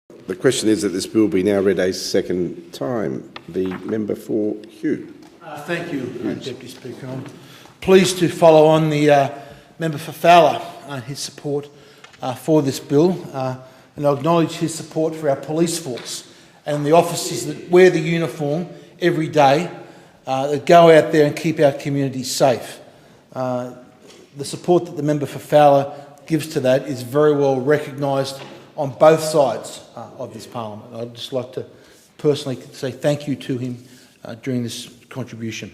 The question is that this bill be now read a second time. The member for Hughes. Thank you, Deputy Speaker. I'm pleased to follow on the member for Fowler and his support for this bill, and I acknowledge his support for our police force and the officers that wear the uniform every day, that go out there and keep our communities safe. The support that the member for Fowler gives to that is very well recognised on both sides of this parliament. I'd just like to personally say thank you to him during this contribution.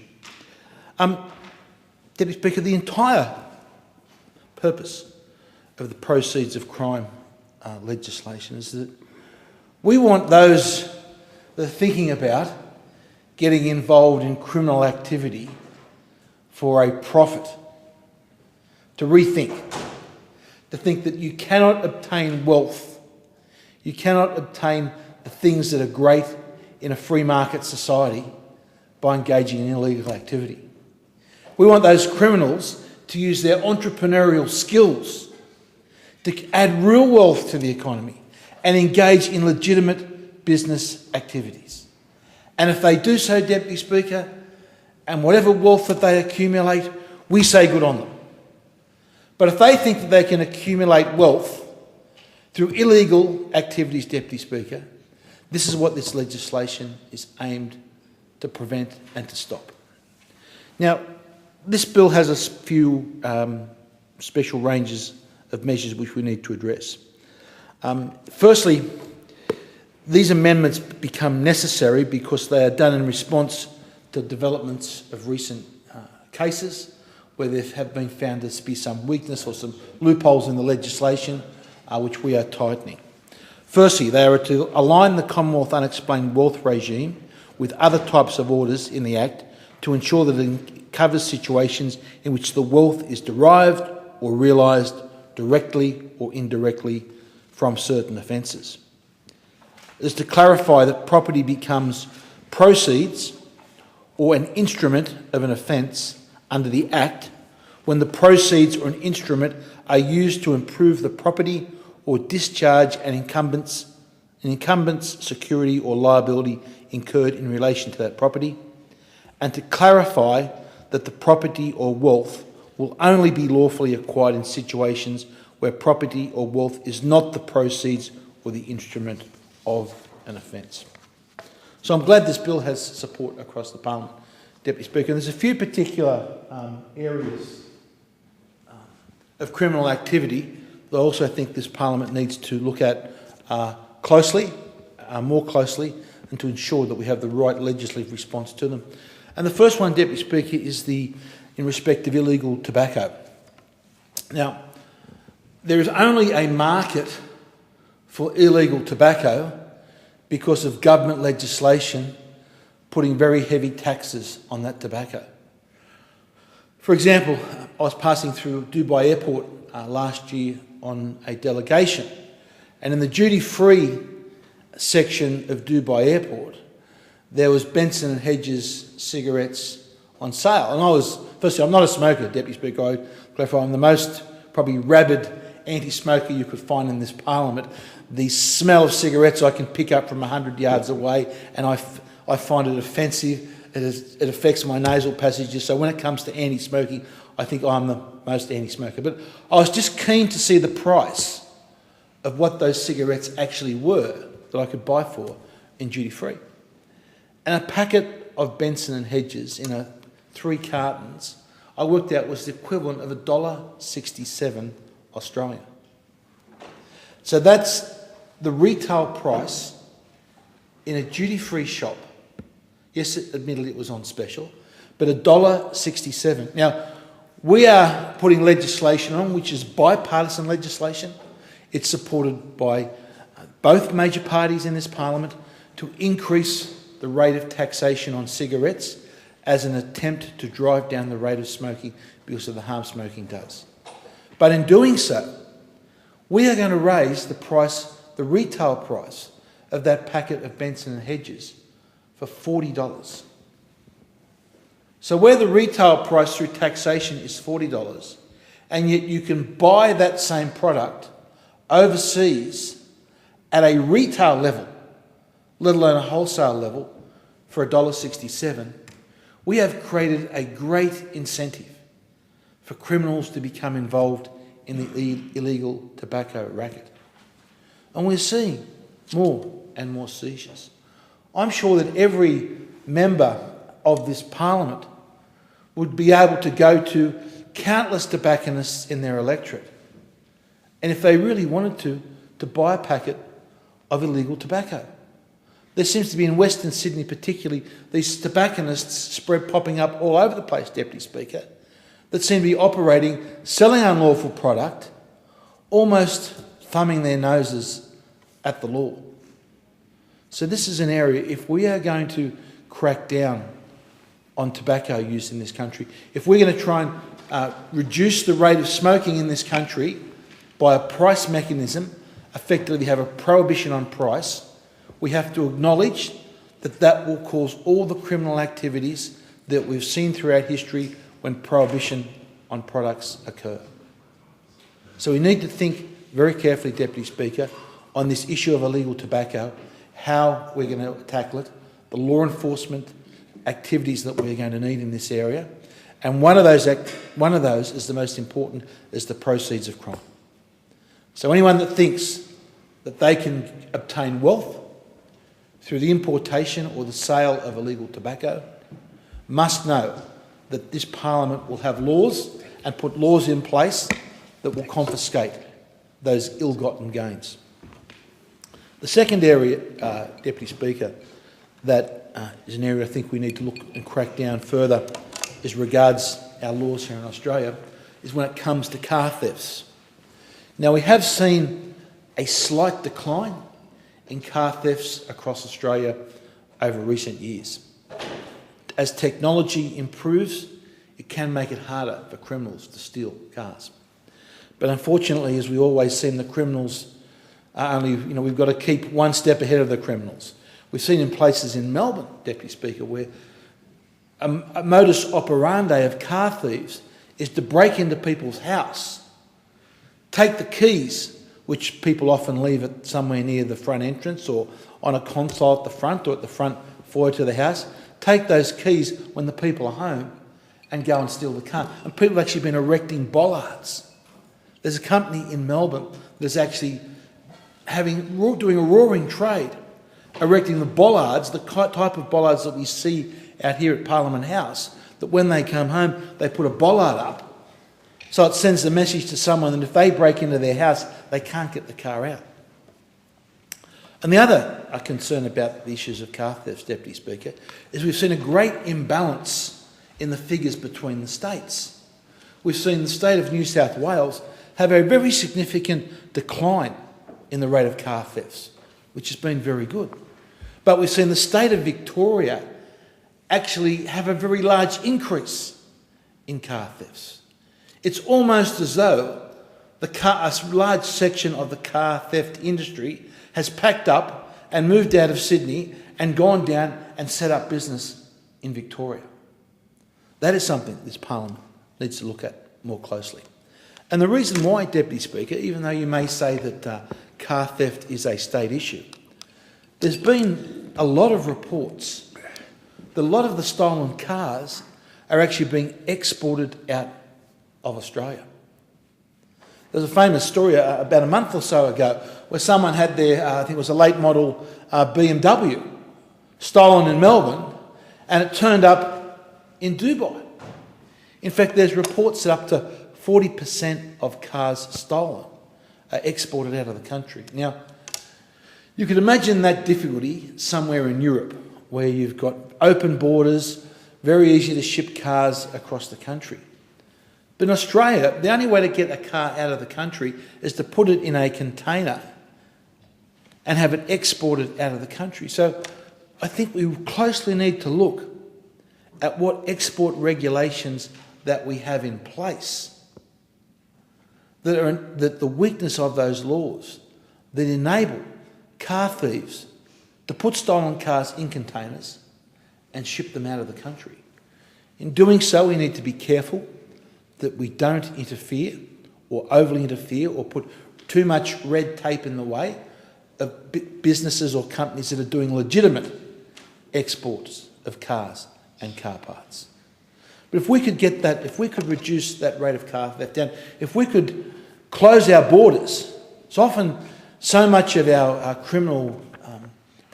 Deputy Speaker, the entire purpose of the proceeds of crime legislation is that we want those that are thinking about getting involved in criminal activity for a profit to rethink, to think that you cannot obtain wealth, you cannot obtain the things that are great in a free market society by engaging in illegal activity. We want those criminals to use their entrepreneurial skills to add real wealth to the economy and engage in legitimate business activities. And if they do so, Deputy Speaker, and whatever wealth that they accumulate, we say good on them. But if they think that they can accumulate wealth through illegal activities, Deputy Speaker, this is what this legislation is aimed to prevent and to stop. Now, this bill has a few special ranges of measures which we need to address. Firstly, these amendments become necessary because they are done in response to developments of recent cases where there have been found to be some weakness or some loopholes in the legislation which we are tightening. Firstly, they are to align the Commonwealth Unexplained Wealth regime with other types of orders in the Act to ensure that it covers situations in which the wealth is derived or realised directly or indirectly from certain offences. It is to clarify that property becomes proceeds or an instrument of an offence under the Act when the proceeds or an instrument are used to improve the property or discharge an incumbent's security or liability incurred in relation to that property, and to clarify that the property or wealth will only be lawfully acquired in situations where property or wealth is not the proceeds or the instrument of an offence. So I'm glad this bill has support across the Parliament, Deputy Speaker. And there's a few particular areas of criminal activity that I also think this Parliament needs to look at more closely, and to ensure that we have the right legislative response to them. And the first one, Deputy Speaker, is in respect of illegal tobacco. Now, there is only a market for illegal tobacco because of government legislation putting very heavy taxes on that tobacco. For example, I was passing through Dubai Airport last year on a delegation, and in the duty-free section of Dubai Airport, there was Benson & Hedges cigarettes on sale. And firstly, I'm not a smoker, Deputy Speaker. I clarify, I'm the most probably rabid anti-smoker you could find in this Parliament. The smell of cigarettes I can pick up from 100 yards away, and I find it offensive. It affects my nasal passages. So when it comes to anti-smoking, I think I'm the most anti-smoker. But I was just keen to see the price of what those cigarettes actually were that I could buy for in duty-free. And a packet of Benson & Hedges in 3 cartons, I worked out was the equivalent of $1.67 Australian. So that's the retail price in a duty-free shop. Yes, admittedly it was on special, but $1.67. Now, we are putting legislation on which is bipartisan legislation. It's supported by both major parties in this Parliament to increase the rate of taxation on cigarettes as an attempt to drive down the rate of smoking because of the harm smoking does. But in doing so, we are going to raise the price, the retail price of that packet of Benson & Hedges for $40. So where the retail price through taxation is $40, and yet you can buy that same product overseas at a retail level, let alone a wholesale level, for $1.67, we have created a great incentive for criminals to become involved in the illegal tobacco racket. And we're seeing more and more seizures. I'm sure that every member of this parliament would be able to go to countless tobacconists in their electorate, and if they really wanted to buy a packet of illegal tobacco. There seems to be, in Western Sydney particularly, these tobacconists popping up all over the place, Deputy Speaker, that seem to be operating, selling unlawful product, almost thumbing their noses at the law. So this is an area, if we are going to crack down on tobacco use in this country, if we're going to try and reduce the rate of smoking in this country by a price mechanism, effectively have a prohibition on price, we have to acknowledge that that will cause all the criminal activities that we've seen throughout history when prohibition on products occur. So we need to think very carefully, Deputy Speaker, on this issue of illegal tobacco, how we're going to tackle it, the law enforcement activities that we're going to need in this area, and one of those is the most important, is the proceeds of crime. So anyone that thinks that they can obtain wealth through the importation or the sale of illegal tobacco must know that this parliament will have laws and put laws in place that will confiscate those ill-gotten gains. The second area, Deputy Speaker, that is an area I think we need to look and crack down further as regards our laws here in Australia, is when it comes to car thefts. Now, we have seen a slight decline in car thefts across Australia over recent years. As technology improves, it can make it harder for criminals to steal cars. But unfortunately, as we always see, the criminals are only, we've got to keep one step ahead of the criminals. We've seen in places in Melbourne, Deputy Speaker, where a modus operandi of car thieves is to break into people's house, take the keys, which people often leave it somewhere near the front entrance or on a console at the front or at the front foyer to the house, take those keys when the people are home and go and steal the car. And people have actually been erecting bollards. There's a company in Melbourne that's actually doing a roaring trade, erecting the bollards, the type of bollards that we see out here at Parliament House, that when they come home, they put a bollard up. So it sends the message to someone that if they break into their house, they can't get the car out. And the other concern about the issues of car thefts, Deputy Speaker, is we've seen a great imbalance in the figures between the states. We've seen the state of New South Wales have a very significant decline in the rate of car thefts, which has been very good. But we've seen the state of Victoria actually have a very large increase in car thefts. It's almost as though a large section of the car theft industry has packed up and moved out of Sydney and gone down and set up business in Victoria. That is something this Parliament needs to look at more closely. And the reason why, Deputy Speaker, even though you may say that car theft is a state issue, there's been a lot of reports that a lot of the stolen cars are actually being exported out of Australia. There was a famous story about a month or so ago where someone had their, I think it was a late model BMW, stolen in Melbourne, and it turned up in Dubai. In fact, there's reports that up to 40% of cars stolen are exported out of the country. Now, you could imagine that difficulty somewhere in Europe where you've got open borders, very easy to ship cars across the country. But in Australia, the only way to get a car out of the country is to put it in a container and have it exported out of the country. So I think we closely need to look at what export regulations that we have in place, that the weakness of those laws that enable car thieves to put stolen cars in containers and ship them out of the country. In doing so, we need to be careful that we don't interfere or overly interfere or put too much red tape in the way of businesses or companies that are doing legitimate exports of cars and car parts. But if we could get that, if we could reduce that rate of car theft down, if we could close our borders, it's often so much of our criminal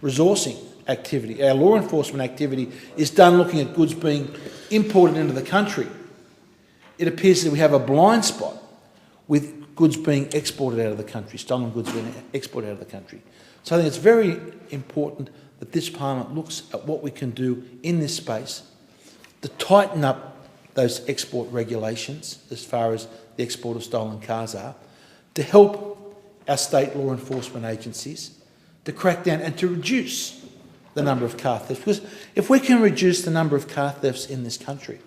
resourcing activity, our law enforcement activity is done looking at goods being imported into the country. It appears that we have a blind spot with goods being exported out of the country, stolen goods being exported out of the country. So I think it's very important that this Parliament looks at what we can do in this space to tighten up those export regulations as far as the export of stolen cars are, to help our state law enforcement agencies to crack down and to reduce the number of car thefts. Because if we can reduce the number of car thefts in this country,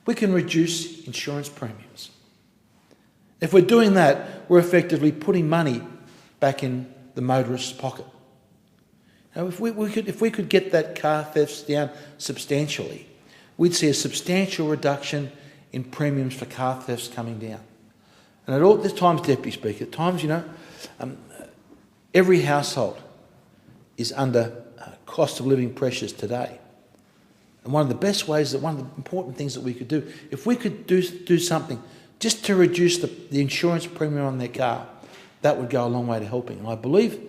we can reduce insurance premiums. If we're doing that, we're effectively putting money back in the motorist's pocket. Now, if we could get that car thefts down substantially, we'd see a substantial reduction in premiums for car thefts coming down. And at all this times, Deputy Speaker, at times, every household is under cost of living pressures today. And one of the best ways, one of the important things that we could do, if we could do something just to reduce the insurance premium on their car, that would go a long way to helping. And I believe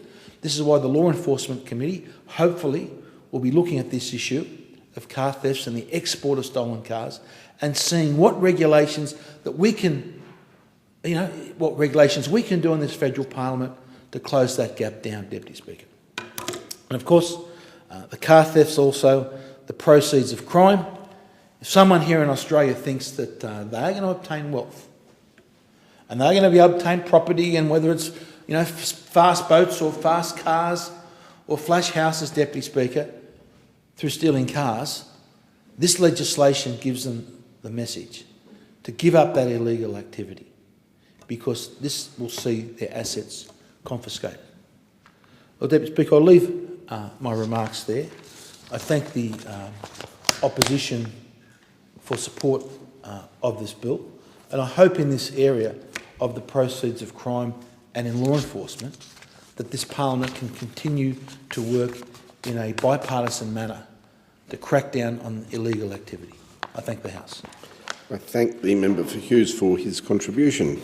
this is why the Law Enforcement Committee hopefully will be looking at this issue of car thefts and the export of stolen cars and seeing what regulations that we can, what regulations we can do in this federal parliament to close that gap down, Deputy Speaker. And of course, the car thefts also, the proceeds of crime. If someone here in Australia thinks that they are going to obtain wealth and they're going to be able to obtain property, and whether it's fast boats or fast cars or flash houses, Deputy Speaker, through stealing cars, this legislation gives them the message to give up that illegal activity, because this will see their assets confiscated. Well, Deputy Speaker, I'll leave my remarks there. I thank the opposition for support of this bill, and I hope in this area of the proceeds of crime and in law enforcement that this Parliament can continue to work in a bipartisan manner to crack down on illegal activity. I thank the House. I thank the member for Hughes for his contribution.